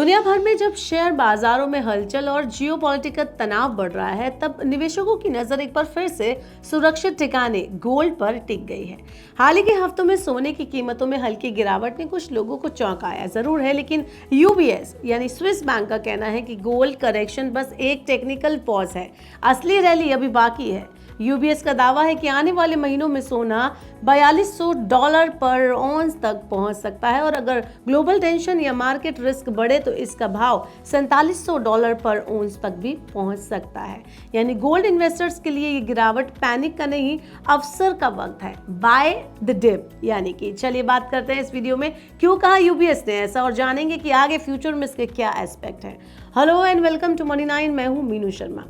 दुनिया भर में जब शेयर बाजारों में हलचल और जियोपॉलिटिकल तनाव बढ़ रहा है, तब निवेशकों की नजर एक बार फिर से सुरक्षित ठिकाने गोल्ड पर टिक गई है। हाल ही के हफ्तों में सोने की कीमतों में हल्की गिरावट ने कुछ लोगों को चौंकाया जरूर है, लेकिन यूबीएस यानी स्विस बैंक का कहना है कि गोल्ड करेक्शन बस एक टेक्निकल पॉज है, असली रैली अभी बाकी है। यूबीएस का दावा है कि आने वाले महीनों में सोना $4200 पर ऑन्स तक पहुंच सकता है और अगर ग्लोबल टेंशन या मार्केट रिस्क बढ़े तो इसका भाव $4700 पर ऑन्स तक भी पहुंच सकता है। यानी गोल्ड इन्वेस्टर्स के लिए ये गिरावट पैनिक का नहीं, अवसर का वक्त है। Buy the dip. यानी कि चलिए बात करते हैं इस वीडियो में क्यों कहा यूबीएस ने ऐसा और जानेंगे कि आगे फ्यूचर में इसके क्या एस्पेक्ट है। Hello and welcome to money 9। मैं हूं मीनू शर्मा।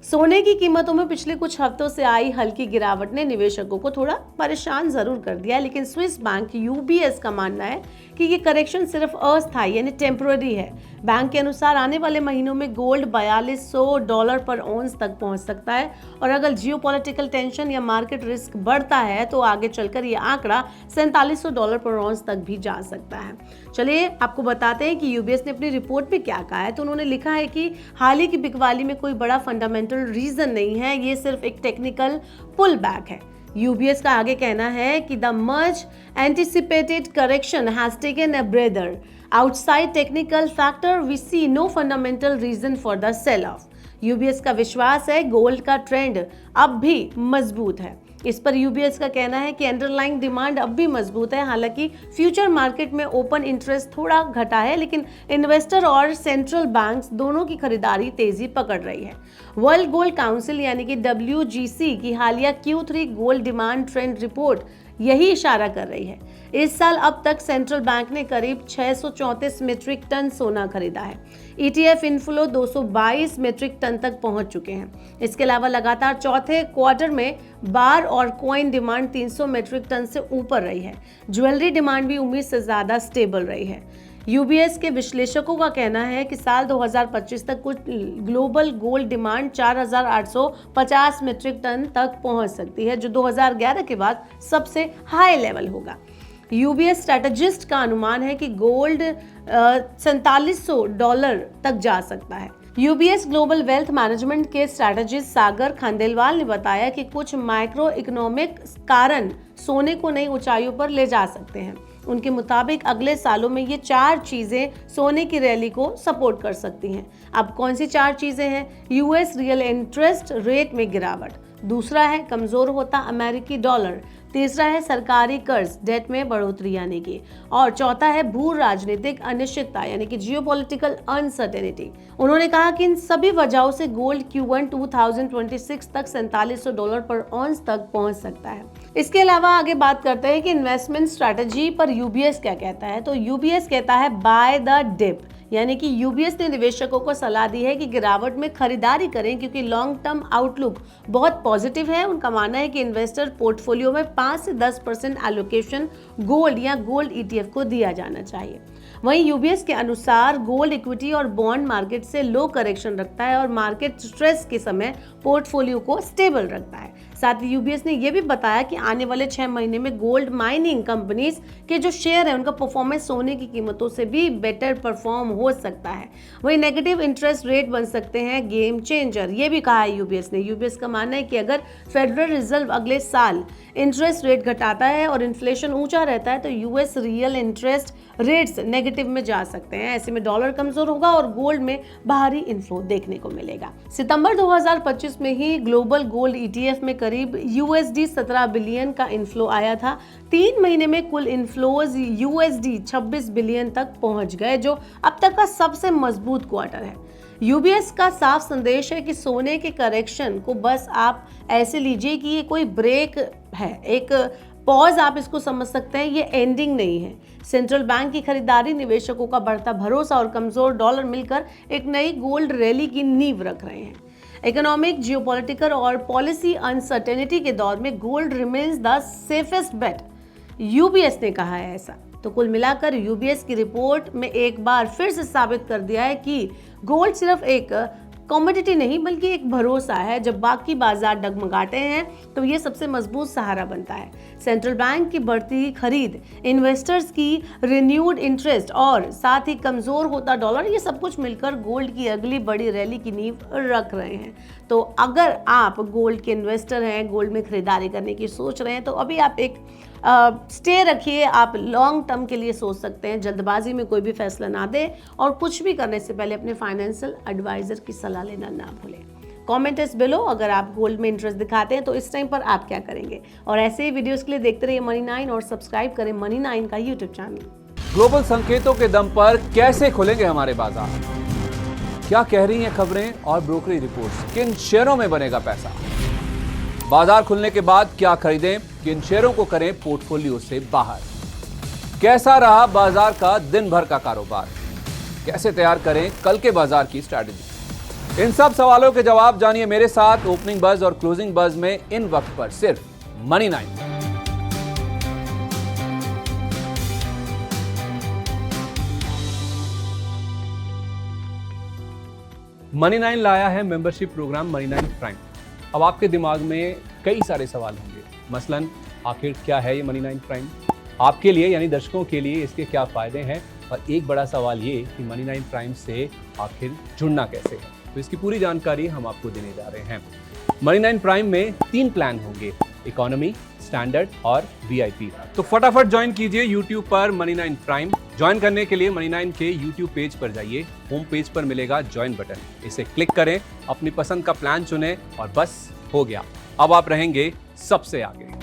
सोने की कीमतों में पिछले कुछ हफ्तों से आई हल्की गिरावट ने निवेशकों को थोड़ा परेशान जरूर कर दिया, लेकिन स्विस बैंक यूबीएस का मानना है कि ये करेक्शन सिर्फ अस्थायी यानी टेम्पररी है। बैंक के अनुसार आने वाले महीनों में गोल्ड $4200 पर ऑन्स तक पहुंच सकता है और अगर जियोपॉलिटिकल टेंशन या मार्केट रिस्क बढ़ता है तो आगे चलकर ये आंकड़ा $4700 पर ऑन्स तक भी जा सकता है। चलिए आपको बताते हैं कि यूबीएस ने अपनी रिपोर्ट में क्या कहा है। तो उन्होंने लिखा है कि हाल ही की बिकवाली में कोई बड़ा फंडामेंटल रीजन नहीं है, ये सिर्फ एक टेक्निकल पुल बैक है। यूबीएस का आगे कहना है कि the much anticipated correction has taken a breather outside technical factor, we see no fundamental reason for the sell off. UBS का विश्वास है गोल्ड का ट्रेंड अब भी मजबूत है। इस पर यूबीएस का कहना है कि अंडरलाइंग डिमांड अब भी मजबूत है। हालांकि फ्यूचर मार्केट में ओपन इंटरेस्ट थोड़ा घटा है, लेकिन इन्वेस्टर और सेंट्रल बैंक्स दोनों की खरीदारी तेजी पकड़ रही है। वर्ल्ड गोल्ड काउंसिल यानी कि WGC की हालिया Q3 gold demand trend report यही इशारा कर रही है। इस साल अब तक सेंट्रल बैंक ने करीब 634 मीट्रिक टन सोना खरीदा है। ETF इनफ्लो 222 मीट्रिक टन तक पहुंच चुके हैं। इसके अलावा लगातार चौथे क्वार्टर में बार और कॉइन डिमांड 300 मीट्रिक टन से ऊपर रही है। ज्वेलरी डिमांड भी उम्मीद से ज्यादा स्टेबल रही है। यूबीएस के विश्लेषकों का कहना है कि साल 2025 तक कुछ global gold demand 4850 metric ton तक पहुंच सकती है, जो 2011 के बाद सबसे हाई लेवल होगा। यूबीएस स्ट्रैटेजिस्ट का अनुमान है कि गोल्ड $4700 तक जा सकता है। यूबीएस ग्लोबल वेल्थ मैनेजमेंट के स्ट्रैटेजिस्ट सागर खंडेलवाल ने बताया कि कुछ माइक्रो इकोनॉमिक कारण सोने को नई ऊंचाइयों पर ले जा सकते हैं। उनके मुताबिक अगले सालों में ये 4 चीजें सोने की रैली को सपोर्ट कर सकती हैं। अब कौन सी 4 चीजें हैं? यूएस रियल इंटरेस्ट रेट में गिरावट, दूसरा है कमजोर होता अमेरिकी डॉलर, तीसरा है सरकारी कर्ज डेट में बढ़ोतरी यानी कि, और चौथा है भू राजनीतिक अनिश्चितता यानी कि जियोपॉलिटिकल अनसर्टेनिटी। उन्होंने कहा कि इन सभी वजहों से गोल्ड Q1 2026 तक $4700 पर ऑन्स तक पहुंच सकता है। इसके अलावा आगे बात करते हैं कि इन्वेस्टमेंट स्ट्रैटेजी पर यूबीएस क्या कहता है। तो यूबीएस कहता है बाय द डिप, यानी कि यूबीएस ने निवेशकों को सलाह दी है कि गिरावट में खरीदारी करें क्योंकि लॉन्ग टर्म आउटलुक बहुत पॉजिटिव है। उनका मानना है कि इन्वेस्टर पोर्टफोलियो में 5 से 10% एलोकेशन गोल्ड या गोल्ड ETF को दिया जाना चाहिए। वहीं यूबीएस के अनुसार गोल्ड इक्विटी और बॉन्ड मार्केट से लो करेक्शन रखता है और मार्केट स्ट्रेस के समय पोर्टफोलियो को स्टेबल रखता है। साथ ही यूबीएस ने यह भी बताया कि आने वाले 6 महीने में गोल्ड माइनिंग कंपनीज के जो शेयर है उनका परफॉर्मेंस सोने की कीमतों से भी बेटर परफॉर्म हो सकता है। वहीं नेगेटिव इंटरेस्ट रेट बन सकते हैं गेम चेंजर, ये भी कहा है यूबीएस ने। यूबीएस का मानना है कि अगर फेडरल रिजर्व अगले साल इंटरेस्ट रेट घटाता है और इन्फ्लेशन ऊंचा रहता है तो US real interest rates negative में जा सकते हैं। ऐसे में डॉलर कमजोर होगा और गोल्ड में बाहरी इन्फ्लो देखने को मिलेगा। सितंबर 2025 में ही ग्लोबल गोल्ड ETF में करीब $17 बिलियन का इन्फ्लो आया था। 3 महीने में कुल इन्फ्लोज $26 बिलियन तक पहुंच गए, जो अब तक का सबसे मजबूत क्वार्टर है। यूबीएस का साफ संदेश है कि सोने के करेक्शन को बस आप ऐसे लीजिए कि ये कोई ब्रेक है, एक पॉज आप इसको समझ सकते हैं, ये एंडिंग नहीं है। सेंट्रल बैंक की खरीदारी, निवेशकों का बढ़ता भरोसा और कमजोर डॉलर मिलकर एक नई गोल्ड रैली की नींव रख रहे हैं। इकोनॉमिक, जियोपॉलिटिकल और पॉलिसी अनसर्टेनिटी के दौर में gold remains the safest bet, UBS ने कहा है ऐसा। तो कुल मिलाकर यूबीएस की रिपोर्ट में एक बार फिर से साबित कर दिया है कि गोल्ड सिर्फ एक कॉमोडिटी नहीं बल्कि एक भरोसा है। जब बाकी बाजार डगमगाते हैं तो ये सबसे मजबूत सहारा बनता है। सेंट्रल बैंक की बढ़ती खरीद, इन्वेस्टर्स की रिन्यूड इंटरेस्ट और साथ ही कमजोर होता डॉलर, ये सब कुछ मिलकर गोल्ड की अगली बड़ी रैली की नींव रख रहे हैं। तो अगर आप गोल्ड के इन्वेस्टर हैं, गोल्ड में खरीदारी करने की सोच रहे हैं, तो अभी आप एक स्टे रखिए। आप लॉन्ग टर्म के लिए सोच सकते हैं। जल्दबाजी में कोई भी फैसला ना दें और कुछ भी करने से पहले अपने फाइनेंशियल एडवाइजर की सलाह लेना ना भूलें। कमेंट इस बिलो, अगर आप गोल्ड में इंटरेस्ट दिखाते हैं तो इस टाइम पर आप क्या करेंगे। और ऐसे ही वीडियोस के लिए देखते रहिए मनी 9 और सब्सक्राइब करें मनी 9 का यूट्यूब चैनल। ग्लोबल संकेतों के दम पर कैसे खुलेंगे हमारे बाजार? क्या कह रही हैं खबरें और ब्रोकरेज रिपोर्ट्स? किन शेयरों में बनेगा पैसा? बाजार खुलने के बाद क्या खरीदें, किन शेयरों को करें पोर्टफोलियो से बाहर? कैसा रहा बाजार का दिन भर का कारोबार? कैसे तैयार करें कल के बाजार की स्ट्रैटेजी? इन सब सवालों के जवाब जानिए मेरे साथ ओपनिंग बज और क्लोजिंग बज में, इन वक्त पर सिर्फ मनी 9। मनी 9 लाया है मेंबरशिप प्रोग्राम मनी 9 प्राइम। अब आपके दिमाग में कई सारे सवाल होंगे, मसलन आखिर क्या है ये मनी 9 प्राइम, आपके लिए यानी दर्शकों के लिए इसके क्या फायदे हैं, और एक बड़ा सवाल ये कि मनी 9 प्राइम से आखिर जुड़ना कैसे है। तो इसकी पूरी जानकारी हम आपको देने जा रहे हैं। मनी 9 प्राइम में 3 प्लान होंगे, इकोनॉमी, स्टैंडर्ड और वीआईपी। तो फटाफट ज्वाइन कीजिए यूट्यूब पर मनी 9 प्राइम। ज्वाइन करने के लिए मनी 9 के यूट्यूब पेज पर जाइए, होम पेज पर मिलेगा ज्वाइन बटन, इसे क्लिक करें, अपनी पसंद का प्लान चुनें और बस हो गया, अब आप रहेंगे सबसे आगे।